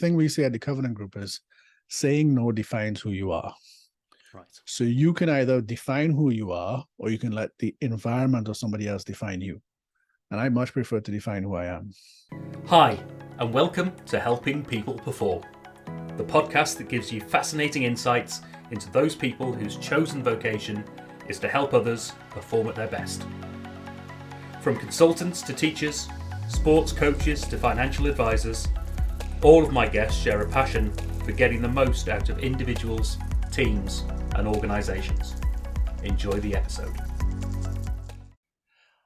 thing we say at the Covenant Group is saying no defines who you are. Right. So you can either define who you are, or you can let the environment or somebody else define you. And I much prefer to define who I am. Hi, and welcome to Helping People Perform, the podcast that gives you fascinating insights into those people whose chosen vocation is to help others perform at their best. From consultants to teachers, sports coaches to financial advisors, all of my guests share a passion for getting the most out of individuals, teams, and organisations. Enjoy the episode.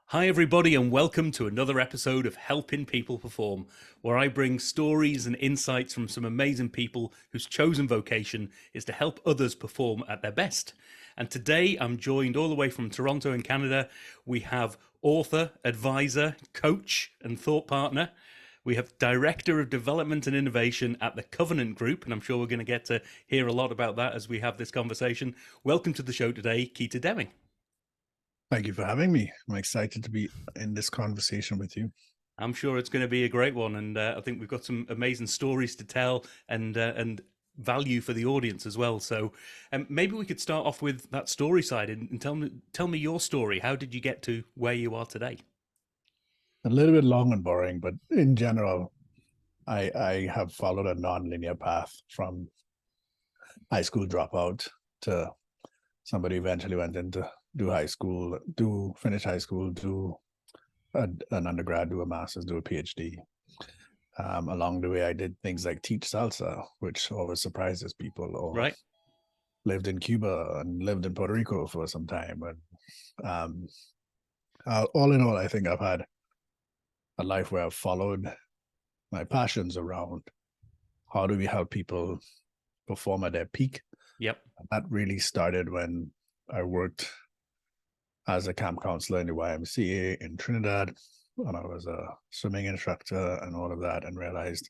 Hi everybody, and welcome to another episode of Helping People Perform, where I bring stories and insights from some amazing people whose chosen vocation is to help others perform at their best. And today I'm joined all the way from Toronto in Canada. We have author, advisor, coach and thought partner. We have Director of Development and Innovation at the Covenant Group, and I'm sure we're going to get to hear a lot about that as we have this conversation. Welcome to the show today, Keita Demming. Thank you for having me. I'm excited to be in this conversation with you. I'm sure it's going to be a great one, and I think we've got some amazing stories to tell and value for the audience as well. So maybe we could start off with that story side and tell me your story. How did you get to where you are today? A little bit long and boring, but in general, I have followed a non-linear path from high school dropout to somebody eventually went into finish high school, do an undergrad, do a master's, do a PhD. Along the way, I did things like teach salsa, which always surprises people. Or Right. lived in Cuba and lived in Puerto Rico for some time. And all in all, I think I've had a life where I've followed my passions around how do we help people perform at their peak. Yep. And that really started when I worked as a camp counselor in the YMCA in Trinidad, and I was a swimming instructor and all of that, and realized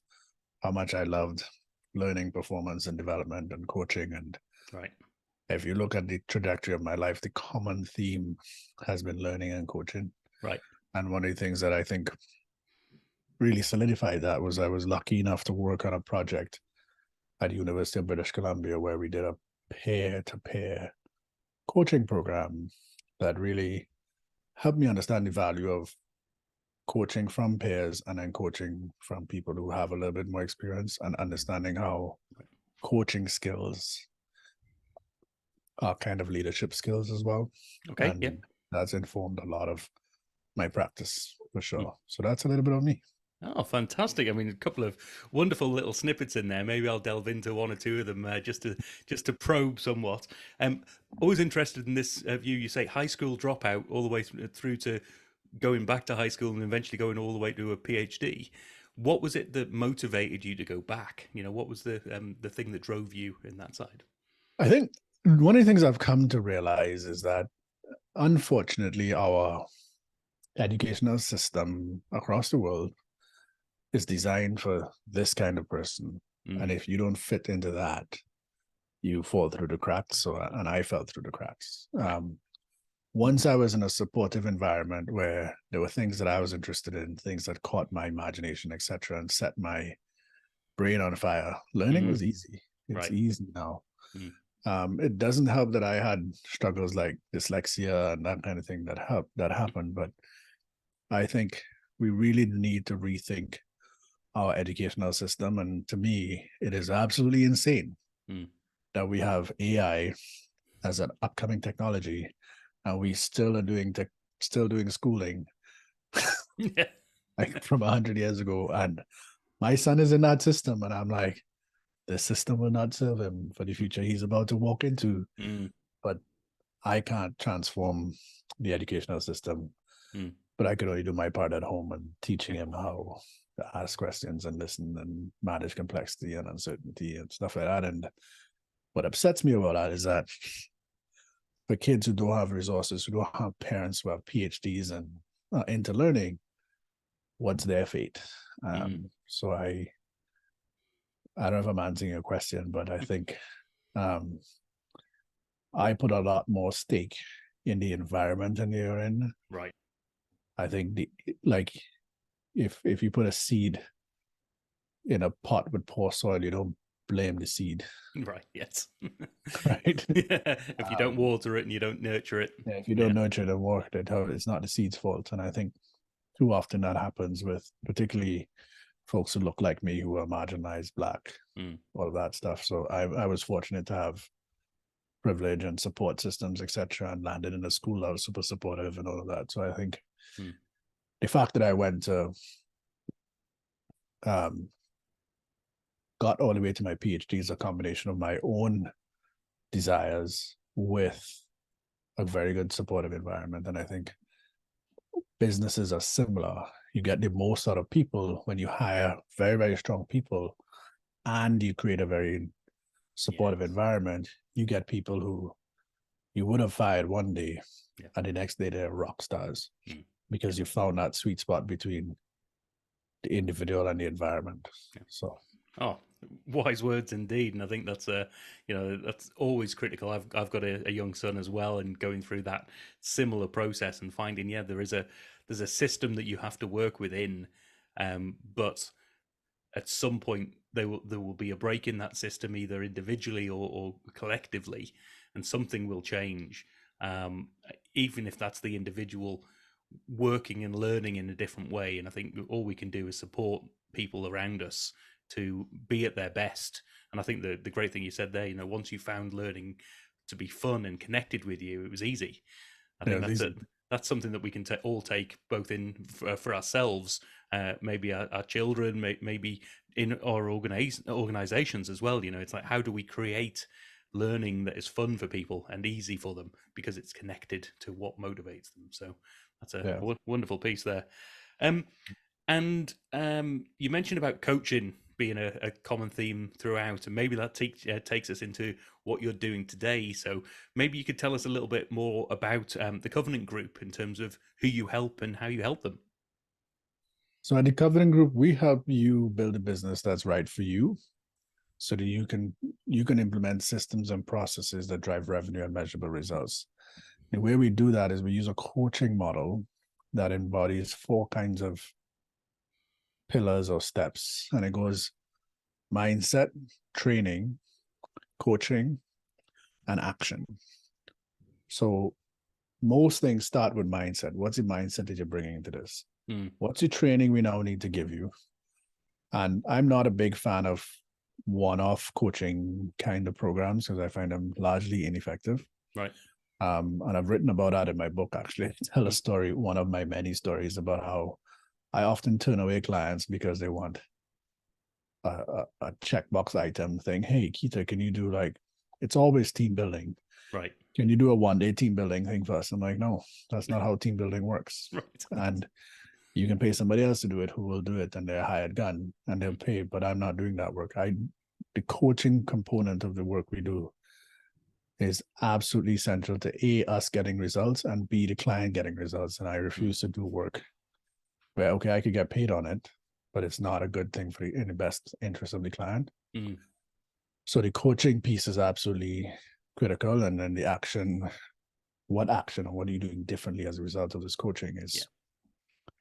how much I loved learning, performance and development and coaching. And Right. if you look at the trajectory of my life, the common theme has been learning and coaching. Right. And one of the things that I think really solidified that was I was lucky enough to work on a project at the University of British Columbia where we did a peer-to-peer coaching program that really helped me understand the value of coaching from peers and then coaching from people who have a little bit more experience, and understanding how coaching skills are kind of leadership skills as well. Okay. And Yep. that's informed a lot of my practice for sure. So that's a little bit of me. Oh, fantastic! I mean, a couple of wonderful little snippets in there. Maybe I'll delve into one or two of them just to probe somewhat. Always interested in this view. You say high school dropout all the way through to going back to high school and eventually going all the way to a PhD. What was it that motivated you to go back? You know, what was the thing that drove you in that side? I think one of the things I've come to realize is that, unfortunately, our educational system across the world is designed for this kind of person. And if you don't fit into that, you fall through the cracks. And I fell through the cracks. Once I was in a supportive environment where there were things that I was interested in, things that caught my imagination, etc., and set my brain on fire, learning was easy. It's easy now. It doesn't help that I had struggles like dyslexia and that kind of thing that happened. But I think we really need to rethink our educational system. And to me, it is absolutely insane that we have AI as an upcoming technology, and we still are doing schooling like from 100 years ago. And my son is in that system, and I'm like, the system will not serve him for the future he's about to walk into. But I can't transform the educational system, but I could only do my part at home and teaching him how to ask questions and listen and manage complexity and uncertainty and stuff like that. And what upsets me about that is that for kids who don't have resources, who don't have parents who have PhDs and into learning, what's their fate? So I don't know if I'm answering your question, but I think I put a lot more stake in the environment that you're in. Right. I think if you put a seed in a pot with poor soil, you don't blame the seed, Right. Yes. right? Yeah. If you don't Um, water it and you don't nurture it. yeah, if you Yeah. don't nurture it and work it, it's not the seed's fault. And I think too often that happens with particularly folks who look like me who are marginalized, black, Mm. all of that stuff. So I was fortunate to have privilege and support systems, etc., and landed in a school that was super supportive and all of that. So I think Mm. the fact that I went to um, got all the way to my PhD is a combination of my own desires with a very good supportive environment. And I think businesses are similar. You get the most out of people when you hire very, very strong people and you create a very supportive Yes. environment. You get people who you would have fired one day, Yeah. and the next day they're rock stars Mm. because you found that sweet spot between the individual and the environment. Yeah. So Oh, wise words indeed, and I think that's that's always critical. I've got a young son as well, and going through that similar process and finding there's a system that you have to work within, but at some point there will be a break in that system, either individually or collectively, and something will change. Um, Even if that's the individual working and learning in a different way. And I think all we can do is support people around us to be at their best. And I think the great thing you said there, once you found learning to be fun and connected with you, it was easy. I yeah, think these that's something that we can all take both in for ourselves, maybe our children, maybe in our organizations as well. It's like, how do we create learning that is fun for people and easy for them because it's connected to what motivates them. So that's a yeah. wonderful piece there. Um, and you mentioned about coaching being a common theme throughout, and maybe that takes us into what you're doing today. So maybe you could tell us a little bit more about the Covenant Group in terms of who you help and how you help them. So at the Covenant Group, we help you build a business that's right for you, so that you can implement systems and processes that drive revenue and measurable results. The way we do that is we use a coaching model that embodies 4 kinds of pillars or steps, and it goes mindset, training, coaching, and action. So most things start with mindset. What's the mindset that you're bringing into this? Mm. What's the training we now need to give you? And I'm not a big fan of one-off coaching kind of programs because I find them largely ineffective. Right. And I've written about that in my book, actually. I tell a story, one of my many stories, about how I often turn away clients because they want a checkbox item thing. Hey, Keita, can you do it's always team building. Right. Can you do a 1-day team building thing for us? I'm like, no, that's not how team building works. Right. And you can pay somebody else to do it who will do it, and they're a hired gun and they'll pay, but I'm not doing that work. The coaching component of the work we do is absolutely central to A, us getting results, and B, the client getting results. And I refuse to do work where, okay, I could get paid on it, but it's not a good thing in the best interest of the client. Mm. So the coaching piece is absolutely critical. And then the action, what action or what are you doing differently as a result of this coaching is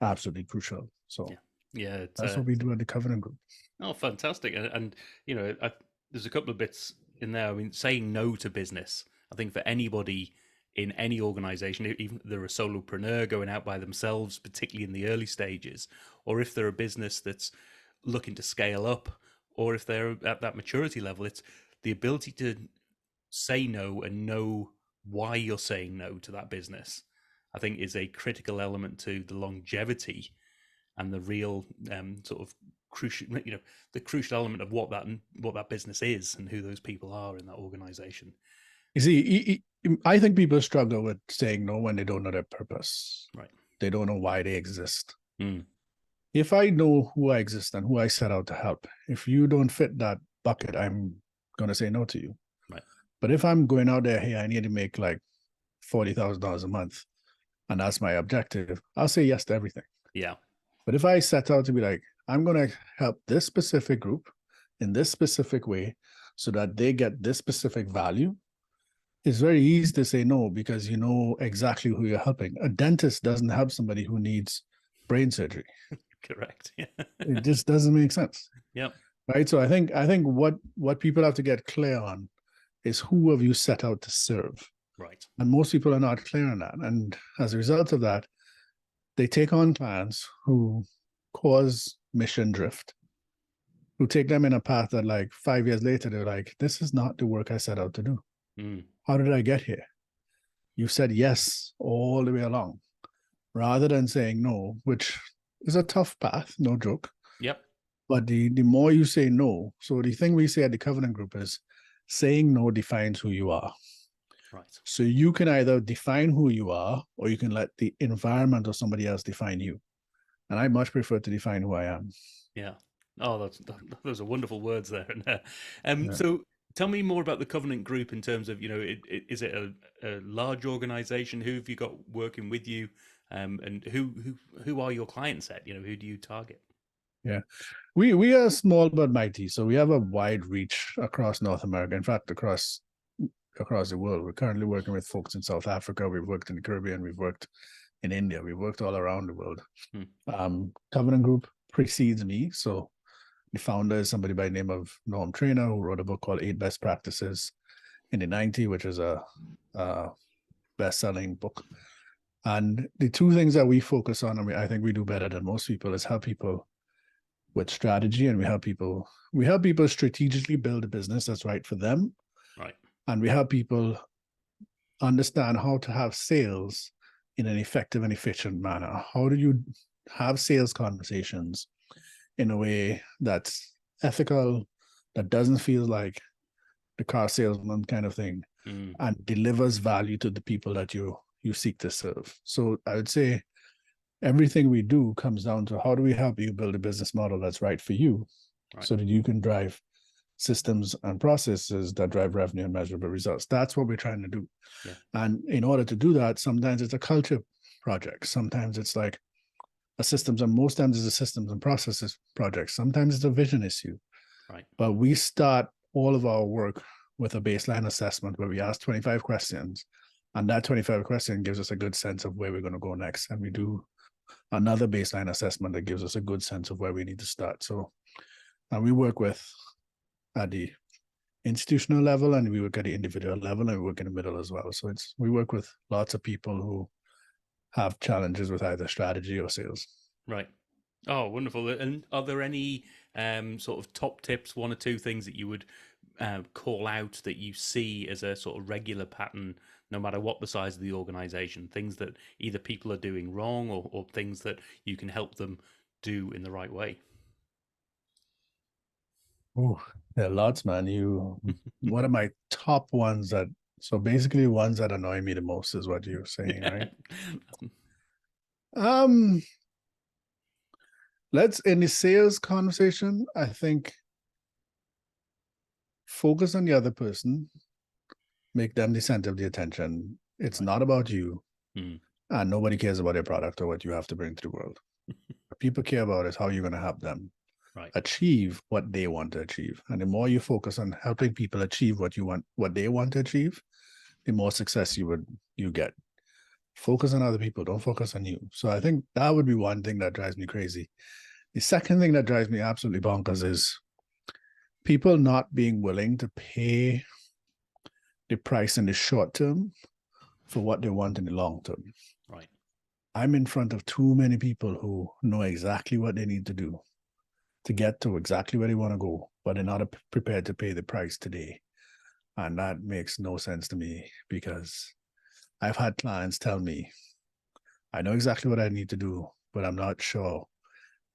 absolutely crucial. So Yeah, that's what we do at the Covenant Group. Oh, fantastic! And there's a couple of bits in there. I mean, saying no to business. I think for anybody in any organization, even if they're a solopreneur going out by themselves, particularly in the early stages, or if they're a business that's looking to scale up, or if they're at that maturity level, it's the ability to say no and know why you're saying no to that business. I think is a critical element to the longevity and the real sort of crucial, the crucial element of what that business is and who those people are in that organization. You see, I think people struggle with saying no when they don't know their purpose. Right. They don't know why they exist. Mm. If I know who I exist and who I set out to help, if you don't fit that bucket, I'm going to say no to you. Right. But if I'm going out there, hey, I need to make like $40,000 a month, and that's my objective, I'll say yes to everything. Yeah. But if I set out to be like, I'm going to help this specific group in this specific way so that they get this specific value, it's very easy to say no because you know exactly who you're helping. A dentist doesn't help somebody who needs brain surgery. Correct. Yeah. It just doesn't make sense. Yep. right? So I think what people have to get clear on is who have you set out to serve, Right. and most people are not clear on that, and as a result of that, they take on clients who cause mission drift, who take them in a path that like 5 years later they're like, this is not the work I set out to do. Mm. How did I get here? You said yes all the way along, rather than saying no, which is a tough path, no joke. Yep. But the more you say no, so the thing we say at the Covenant Group is saying no defines who you are. Right. So you can either define who you are, or you can let the environment or somebody else define you. And I much prefer to define who I am. Yeah. Oh, those are wonderful words there. Yeah. So tell me more about the Covenant Group in terms of, is it a large organization? Who have you got working with you? And who are your client set? Who do you target? Yeah. We are small but mighty. So we have a wide reach across North America. In fact, across the world. We're currently working with folks in South Africa. We've worked in the Caribbean. We've worked in India. We've worked all around the world. Covenant Group precedes me. So the founder is somebody by the name of Norm Trainer, who wrote a book called 8 Best Practices in the 90s, which is a best-selling book. And the two things that we focus on, and I think we do better than most people, is help people with strategy, and we help people strategically build a business that's right for them. Right. And we help people understand how to have sales in an effective and efficient manner. How do you have sales conversations in a way that's ethical, that doesn't feel like the car salesman kind of thing, and delivers value to the people that you seek to serve? So I would say everything we do comes down to how do we help you build a business model that's right for you, right, so that you can drive systems and processes that drive revenue and measurable results. That's what we're trying to do. Yeah. And in order to do that, sometimes it's a culture project. Sometimes it's like a systems, and most times it's a systems and processes project. Sometimes it's a vision issue. Right. But we start all of our work with a baseline assessment where we ask 25 questions, and that 25 question gives us a good sense of where we're going to go next. And we do another baseline assessment that gives us a good sense of where we need to start. So, and we work with at the institutional level, and we work at the individual level, and we work in the middle as well. So we work with lots of people who have challenges with either strategy or sales. Right. Oh, wonderful. And are there any sort of top tips, one or two things that you would call out that you see as a sort of regular pattern, no matter what the size of the organization, things that either people are doing wrong, or things that you can help them do in the right way? Oh, there are lots, man. One of my top ones so basically ones that annoy me the most is what you're saying, right? In the sales conversation, I think focus on the other person, make them the center of the attention. It's not about you, and nobody cares about your product or what you have to bring to the world. What people care about is how you're going to help them achieve what they want to achieve. And the more you focus on helping people achieve what they want to achieve, the more success you get. Focus on other people, don't focus on you. So I think that would be one thing that drives me crazy. The second thing that drives me absolutely bonkers is people not being willing to pay the price in the short term for what they want in the long term. Right. I'm in front of too many people who know exactly what they need to do to get to exactly where they want to go, but they're not prepared to pay the price today. And that makes no sense to me, because I've had clients tell me, I know exactly what I need to do, but I'm not sure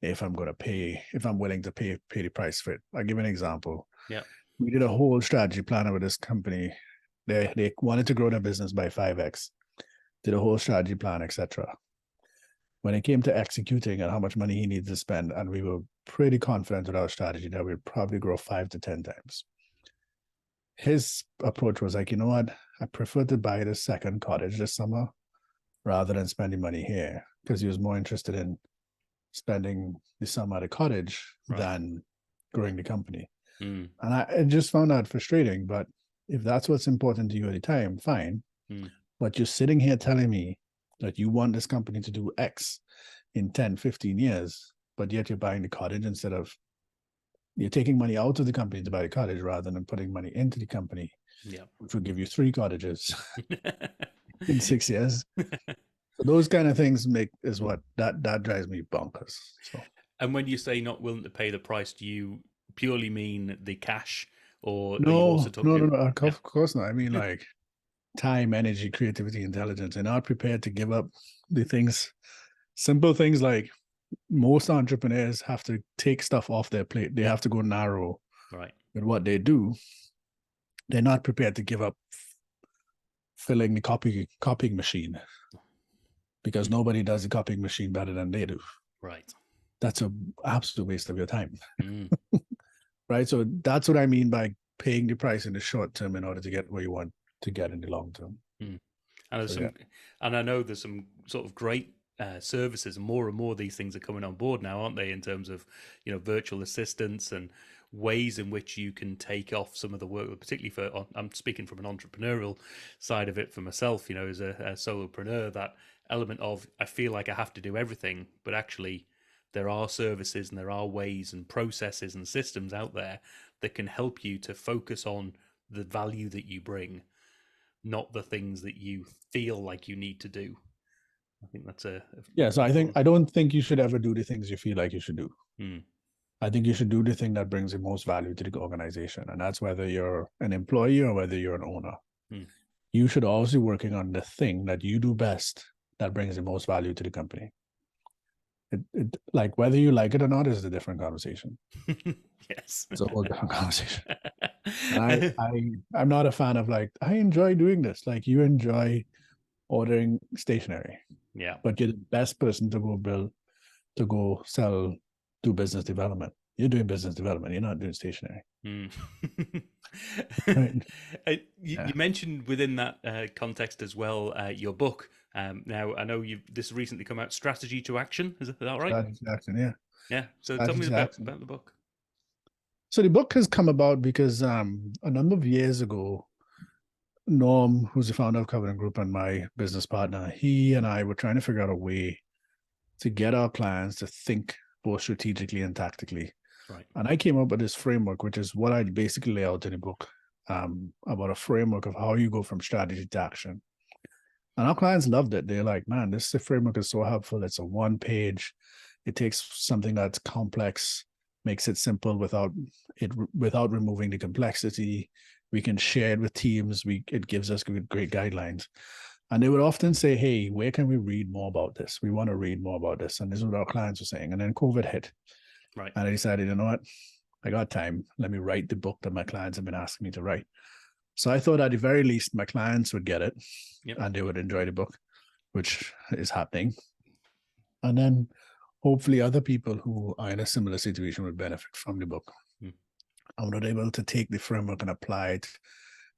if I'm willing to pay the price for it. I'll give an example. Yeah. We did a whole strategy plan with this company. They wanted to grow their business by 5x, did a whole strategy plan, etc. When it came to executing and how much money he needed to spend, and we were pretty confident with our strategy that we'd probably grow 5 to 10 times. His approach was like, you know what? I prefer to buy the second cottage this summer rather than spending money here, because he was more interested in spending the summer at a cottage than growing the company. And I just found that frustrating. But if that's what's important to you at the time, fine. But you're sitting here telling me that you want this company to do X in 10, 15 years, but yet you're buying the cottage instead of you're taking money out of the company to buy the cottage rather than putting money into the company, Yeah. which will give you 3 cottages in 6 years. So those kind of things is what that drives me bonkers. So. And when you say not willing to pay the price, do you purely mean the cash, or are you also No, no, no, talking? no. Yeah. Of course not. I mean, like time, energy, creativity, intelligence. They're not prepared to give up the things, simple things like most entrepreneurs have to take stuff off their plate. They have to go narrow Right. with what they do. They're not prepared to give up filling the copying machine because nobody does the copying machine better than they do. Right. That's an absolute waste of your time. Mm. Right. So that's what I mean by paying the price in the short term in order to get where you want to get in the long term. Mm. And there's So, some, and I know there's some sort of great services, and more of these things are coming on board now, aren't they? In terms of virtual assistants and ways in which you can take off some of the work, particularly for I'm speaking from an entrepreneurial side of it for myself. As a solopreneur, that element of I feel like I have to do everything, but actually there are services and there are ways and processes and systems out there that can help you to focus on the value that you bring, not the things that you feel like you need to do. I think that's yeah. So important. I don't think you should ever do the things you feel like you should do. Hmm. I think you should do the thing that brings the most value to the organization. And that's whether you're an employee or whether you're an owner. Hmm. You should always be working on the thing that you do best that brings the most value to the company. Like whether you like it or not is a different conversation. Yes. It's a whole different conversation. And I'm not a fan of like, I enjoy doing this. Like you enjoy ordering stationery, Yeah. but you're the best person to go sell, do business development. You're doing business development. You're not doing stationery. Mm. Right. You mentioned within that context as well your book. Now I know this recently come out, Strategy to Action. Is that right? Strategy to Action, yeah. Yeah. So tell me Strategy to Action. about the book. So the book has come about because a number of years ago, Norm, who's the founder of Covenant Group and my business partner, he and I were trying to figure out a way to get our clients to think both strategically and tactically. Right. And I came up with this framework, which is what I basically lay out in the book, about a framework of how you go from strategy to action. And our clients loved it. They're like, man, this framework is so helpful. It's a 1-page. It takes something that's complex, makes it simple without removing the complexity. We can share it with teams. It gives us great guidelines. And they would often say, hey, where can we read more about this? We want to read more about this. And this is what our clients were saying. And then COVID hit. Right. And I decided, you know what? I got time. Let me write the book that my clients have been asking me to write. So I thought at the very least my clients would get it. Yep. And they would enjoy the book, which is happening. And then hopefully other people who are in a similar situation would benefit from the book. And were able to take the framework and apply it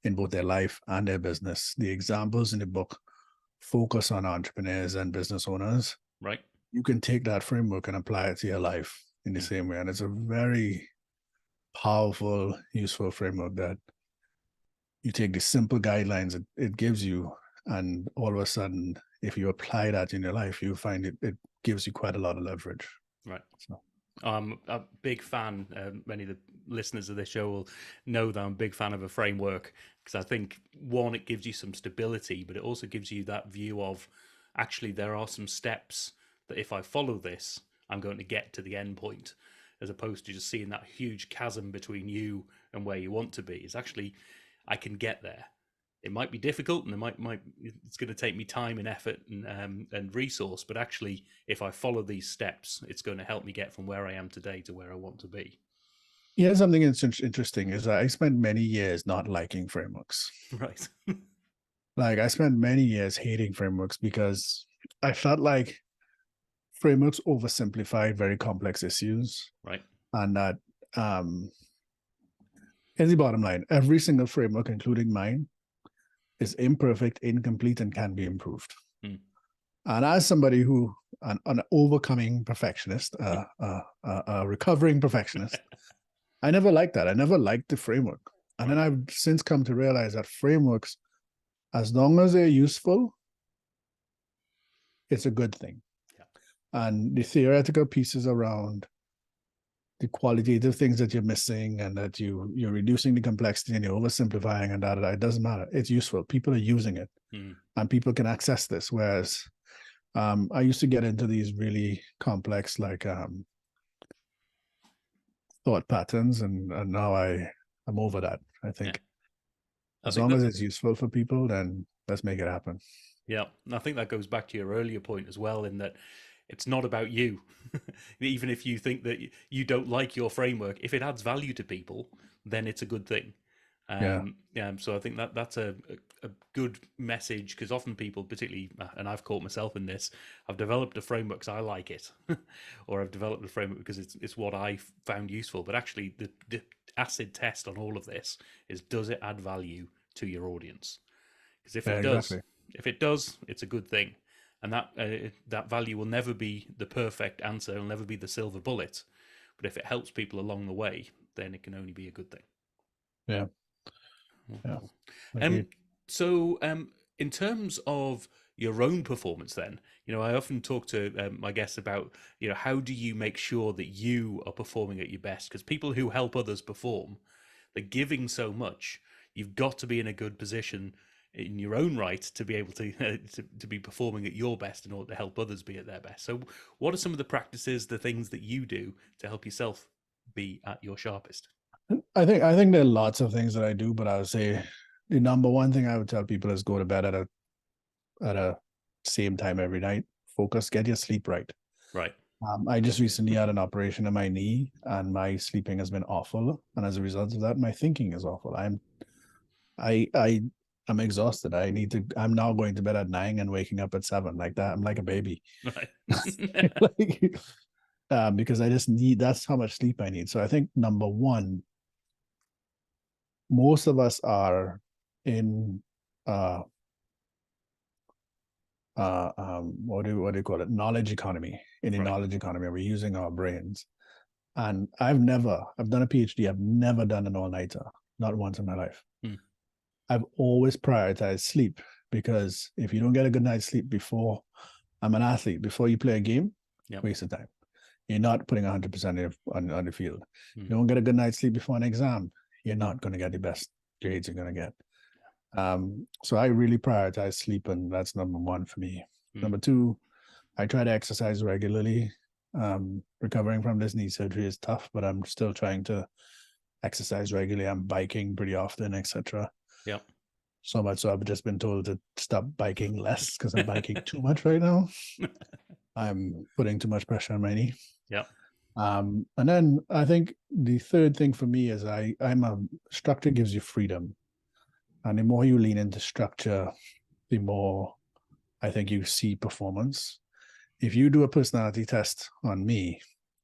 in both their life and their business. The examples in the book focus on entrepreneurs and business owners. Right. You can take that framework and apply it to your life in the same way. And it's a very powerful, useful framework that you take the simple guidelines it gives you, and all of a sudden, if you apply that in your life, you find it gives you quite a lot of leverage. Right. So. I'm a big fan. Many of the listeners of this show will know that I'm a big fan of a framework, because I think, one, it gives you some stability, but it also gives you that view of actually there are some steps that if I follow this, I'm going to get to the end point, as opposed to just seeing that huge chasm between you and where you want to be. It's actually, I can get there. It might be difficult, and it's going to take me time and effort and resource, but actually, if I follow these steps, it's going to help me get from where I am today to where I want to be. Yeah, something that's interesting is that I spent many years not liking frameworks. Right. Like I spent many years hating frameworks because I felt like frameworks oversimplify very complex issues. Right. And that here's the bottom line. Every single framework, including mine, is imperfect, incomplete, and can be improved. And as somebody who, an overcoming perfectionist, a recovering perfectionist, I never liked that. I never liked the framework. And then I've since come to realize that frameworks, as long as they're useful, it's a good thing. Yeah. And the theoretical pieces around the qualitative things that you're missing, and that you're reducing the complexity and you're oversimplifying and that it doesn't matter. It's useful. People are using it, and people can access this. Whereas I used to get into these really complex like thought patterns, and now I'm over that. I Yeah. think I as think long that as it's useful for people, then let's make it happen. Yeah, and I think that goes back to your earlier point as well, in that it's not about you. Even if you think that you don't like your framework, if it adds value to people, then it's a good thing. Yeah, Yeah, so I think that that's a good message, because often people, particularly, and I've caught myself in this, I've developed a framework because I like it, or I've developed a framework because it's what I found useful. But actually, the acid test on all of this is, does it add value to your audience? Because yeah, exactly. if it does, it's a good thing, and that value will never be the perfect answer. It'll never be the silver bullet, but if it helps people along the way, then it can only be a good thing. Yeah, yeah, Cool. agreed. Um, so, in terms of your own performance, then, I often talk to my guests about, how do you make sure that you are performing at your best? Because people who help others perform, they're giving so much. You've got to be in a good position in your own right to be able to, to be performing at your best in order to help others be at their best. So, what are some of the practices, the things that you do to help yourself be at your sharpest? I think there are lots of things that I do, but I would say the number one thing I would tell people is go to bed at a same time every night. Focus, get your sleep right. Right. I just recently had an operation on my knee, and my sleeping has been awful. And as a result of that, my thinking is awful. I I'm exhausted. I'm now going to bed at 9 and waking up at 7 like that. I'm like a baby. Right. Like, because I just need that's how much sleep I need. So I think number one, most of us are in uh what do you call it? Knowledge economy. In the Right. knowledge economy, we're using our brains. And I've done a PhD. I've never done an all-nighter, not once in my life. Hmm. I've always prioritized sleep, because if you don't get a good night's sleep before, I'm an athlete, before you play a game, Yep. waste of time. You're not putting 100% on the field. Hmm. You don't get a good night's sleep before an exam, you're not going to get the best grades you're going to get. So I really prioritize sleep, and that's number one for me. Hmm. Number two, I try to exercise regularly. Recovering from this knee surgery is tough, but I'm still trying to exercise regularly. I'm biking pretty often, etc. Yep. So much so I've just been told to stop biking less because I'm biking too much right now. I'm putting too much pressure on my knee. Yep. And then I think the third thing for me is I'm a structure gives you freedom. And the more you lean into structure, the more I think you see performance. If you do a personality test on me,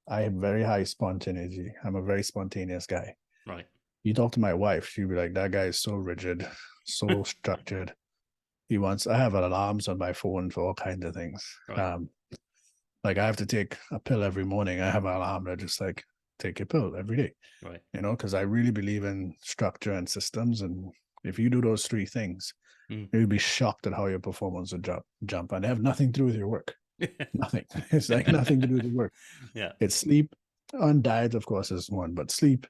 I have very high spontaneity. I'm a very spontaneous guy. Right. You talk to my wife, she'd be like, that guy is so rigid, so structured. I have alarms on my phone for all kinds of things. Right. Um, like I have to take a pill every morning. I have an alarm that just like, take your pill every day, Right. because I really believe in structure and systems. And if you do those three things, Hmm. you'll be shocked at how your performance will jump. And they have nothing to do with your work. Nothing. It's like nothing to do with the work. Yeah. It's sleep, and diet, of course, is one, but sleep,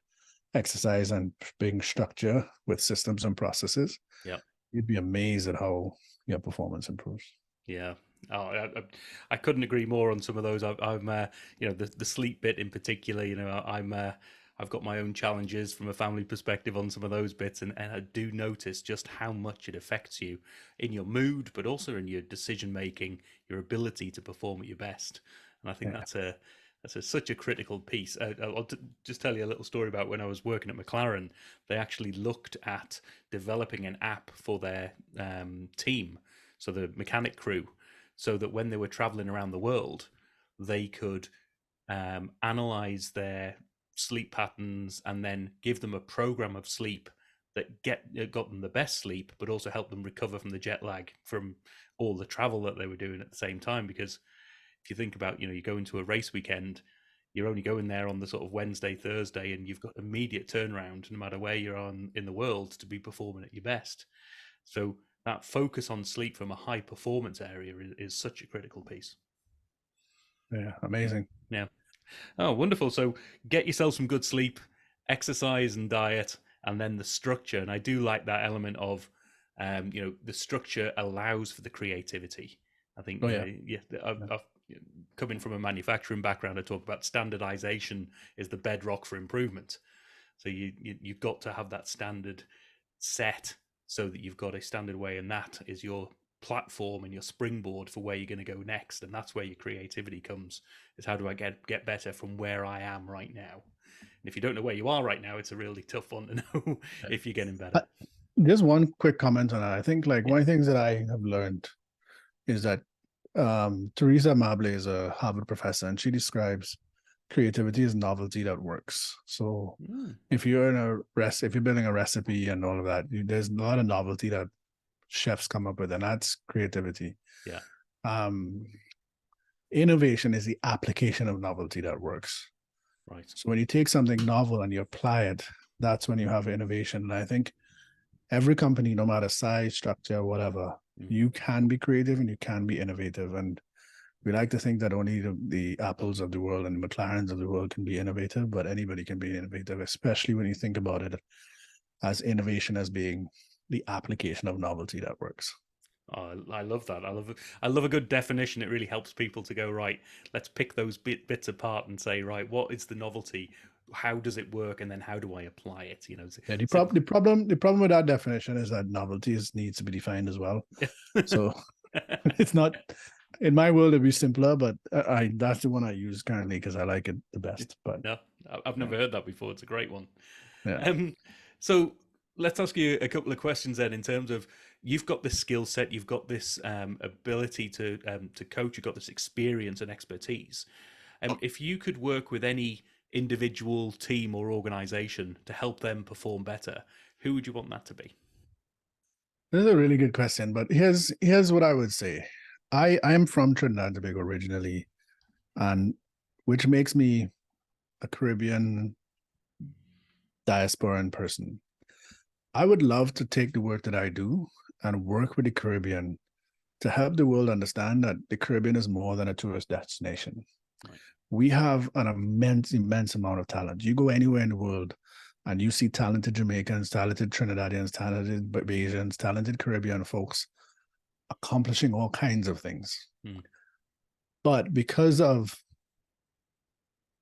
exercise, and being structure with systems and processes, Yep. you'd be amazed at how your performance improves. Yeah. Oh, I couldn't agree more on some of those. I'm, the sleep bit in particular. I've got my own challenges from a family perspective on some of those bits, and I do notice just how much it affects you in your mood, but also in your decision making, your ability to perform at your best. And I think Yeah. such a critical piece. Just tell you a little story about when I was working at McLaren. They actually looked at developing an app for their team, so the mechanic crew, so that when they were traveling around the world, they could analyze their sleep patterns and then give them a program of sleep that got them the best sleep, but also help them recover from the jet lag from all the travel that they were doing at the same time. Because if you think about, you go into a race weekend, you're only going there on the sort of Wednesday, Thursday, and you've got immediate turnaround no matter where you're on in the world to be performing at your best. So that focus on sleep from a high performance area is such a critical piece. Yeah. Amazing. Yeah. Oh, wonderful. So get yourself some good sleep, exercise and diet, and then the structure. And I do like that element of, the structure allows for the creativity. I think, Oh yeah, yeah, yeah. I've coming from a manufacturing background, I talk about standardization is the bedrock for improvement. So you've got to have that standard set so that you've got a standard way, and that is your platform and your springboard for where you're going to go next. And that's where your creativity comes, is how do I get better from where I am right now. And if you don't know where you are right now, it's a really tough one to know if you're getting better. Uh, Just one quick comment on that. I think like Yeah. one of the things that I have learned is that Teresa Mable is a Harvard professor, and she describes creativity as novelty that works. So Mm, if you're if you're building a recipe and all of that, there's a lot of novelty that chefs come up with, and that's creativity. yeah. Um, Innovation is the application of novelty that works. Right. So when you take something novel and you apply it, that's when you have innovation. And I think every company, no matter size, structure, whatever, Mm. you can be creative and you can be innovative. And we like to think that only the Apples of the world and the McLarens of the world can be innovative, but anybody can be innovative, especially when you think about it as innovation as being the application of novelty that works. Oh, I love that. I love a good definition. It really helps people to go, right, let's pick those bits apart and say, right, what is the novelty? How does it work? And then how do I apply it? Yeah, So, the problem with that definition is that novelty needs to be defined as well. So it's not in my world it'd be simpler, but I that's the one I use currently because I like it the best. But no, I've yeah, never heard that before. It's a great one. yeah. Um, so let's ask you a couple of questions then. In terms of, you've got this skill set, you've got this ability to coach, you've got this experience and expertise. If you could work with any individual, team, or organization to help them perform better, who would you want that to be? This is a really good question, but here's what I would say. I am from Trinidad and Tobago originally, and which makes me a Caribbean diasporan person. I would love to take the work that I do and work with the Caribbean to help the world understand that the Caribbean is more than a tourist destination. Right. We have an immense amount of talent. You go anywhere in the world and you see talented Jamaicans, talented Trinidadians, talented Bajans, talented Caribbean folks accomplishing all kinds of things. Mm, But because of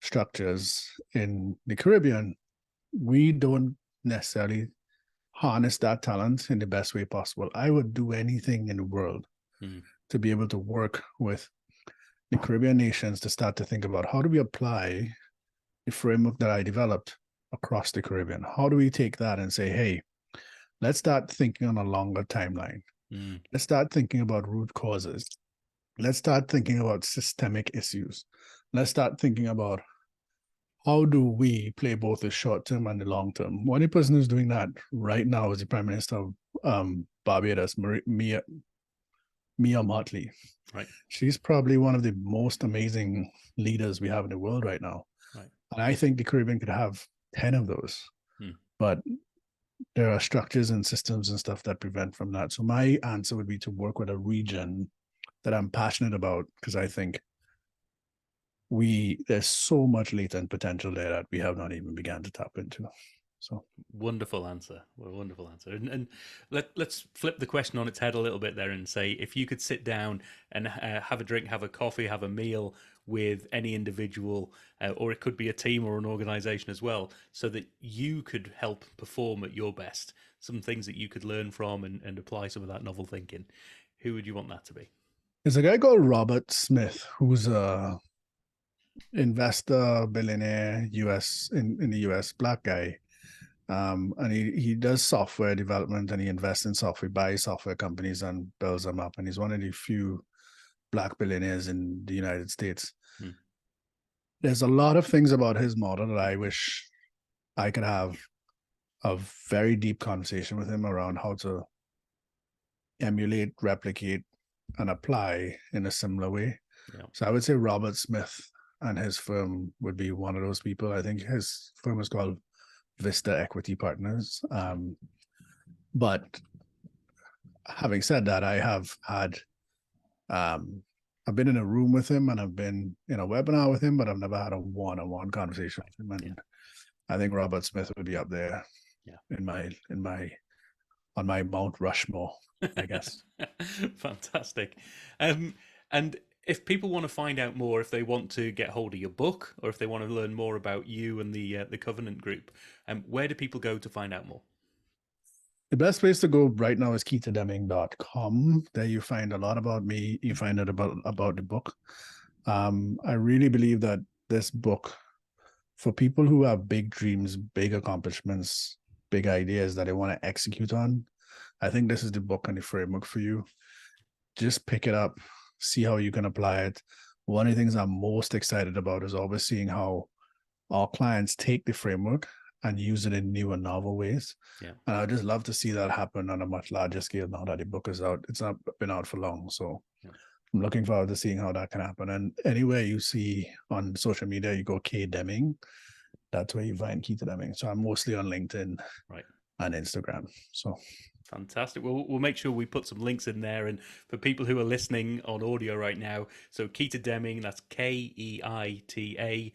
structures in the Caribbean, we don't necessarily harness that talent in the best way possible. I would do anything in the world mm, to be able to work with the Caribbean nations to start to think about how do we apply the framework that I developed across the Caribbean? How do we take that and say, hey, let's start thinking on a longer timeline. mm, Let's start thinking about root causes. Let's start thinking about systemic issues. Let's start thinking about how do we play both the short term and the long term. One person who's doing that right now is the Prime Minister of Barbados, Mia Motley. right. She's probably one of the most amazing leaders we have in the world right now. Right. And I think the Caribbean could have 10 of those. Mm. But there are structures and systems and stuff that prevent from that. So my answer would be to work with a region that I'm passionate about because I think there's so much latent potential there that we have not even begun to tap into. So Wonderful answer. Well, wonderful answer. And let's flip the question on its head a little bit there and say, if you could sit down and have a drink, have a coffee, have a meal with any individual, or it could be a team or an organization as well, so that you could help perform at your best, some things that you could learn from and apply some of that novel thinking, who would you want that to be? there's a guy called Robert Smith who's a investor, billionaire, in the US, black guy. And he does software development and he invests in software, buys software companies and builds them up. And he's one of the few black billionaires in the United States. Hmm. There's a lot of things about his model that I wish I could have a very deep conversation with him around how to emulate, replicate, and apply in a similar way. Yeah. So I would say Robert Smith and his firm would be one of those people. I think his firm is called Vista Equity Partners. But having said that, I have had I've been in a room with him and I've been in a webinar with him, but I've never had a one-on-one conversation with him. And I think Robert Smith would be up there in my on my Mount Rushmore, I guess. Fantastic. And if people want to find out more, if they want to get hold of your book, or if they want to learn more about you and the Covenant Group, where do people go to find out more? The best place to go right now is keitademming.com. There you find a lot about me. You find out about the book. I really believe that this book, for people who have big dreams, big accomplishments, big ideas that they want to execute on, I think this is the book and the framework for you. Just pick it up, see how you can apply it. One of the things I'm most excited about is always seeing how our clients take the framework and use it in new and novel ways. Yeah. And I just love to see that happen on a much larger scale now that the book is out. It's not been out for long. So I'm looking forward to seeing how that can happen. And anywhere you see on social media, you go K Demming, that's where you find Keita Demming. So I'm mostly on LinkedIn and Instagram. So fantastic. Well, we'll make sure we put some links in there. And for people who are listening on audio right now, so Keita Demming, that's KeitaDemming.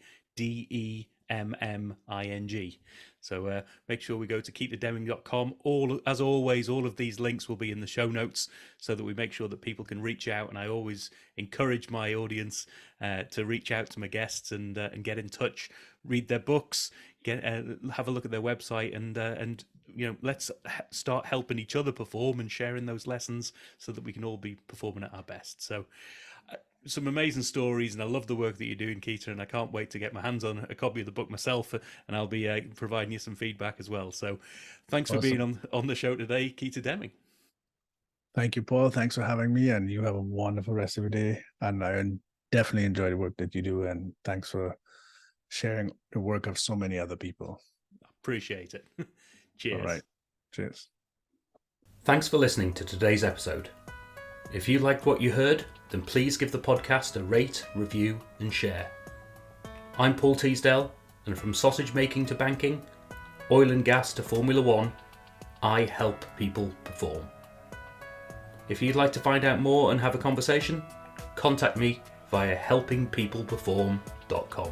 So make sure we go to keitademming.com. As always, all of these links will be in the show notes so that we make sure that people can reach out. And I always encourage my audience to reach out to my guests and get in touch, read their books, have a look at their website, and let's start helping each other perform and sharing those lessons so that we can all be performing at our best. So some amazing stories, and I love the work that you're doing, Keita, and I can't wait to get my hands on a copy of the book myself, and I'll be providing you some feedback as well. So thanks for being on the show today, Keita Demming. Thank you, Paul. Thanks for having me, and you have a wonderful rest of your day. And I definitely enjoy the work that you do, and thanks for sharing the work of so many other people. Appreciate it. Cheers. All right. Cheers. Thanks for listening to today's episode. If you liked what you heard, then please give the podcast a rate, review, and share. I'm Paul Teasdale, and from sausage making to banking, oil and gas to Formula One, I help people perform. If you'd like to find out more and have a conversation, contact me via helpingpeopleperform.com.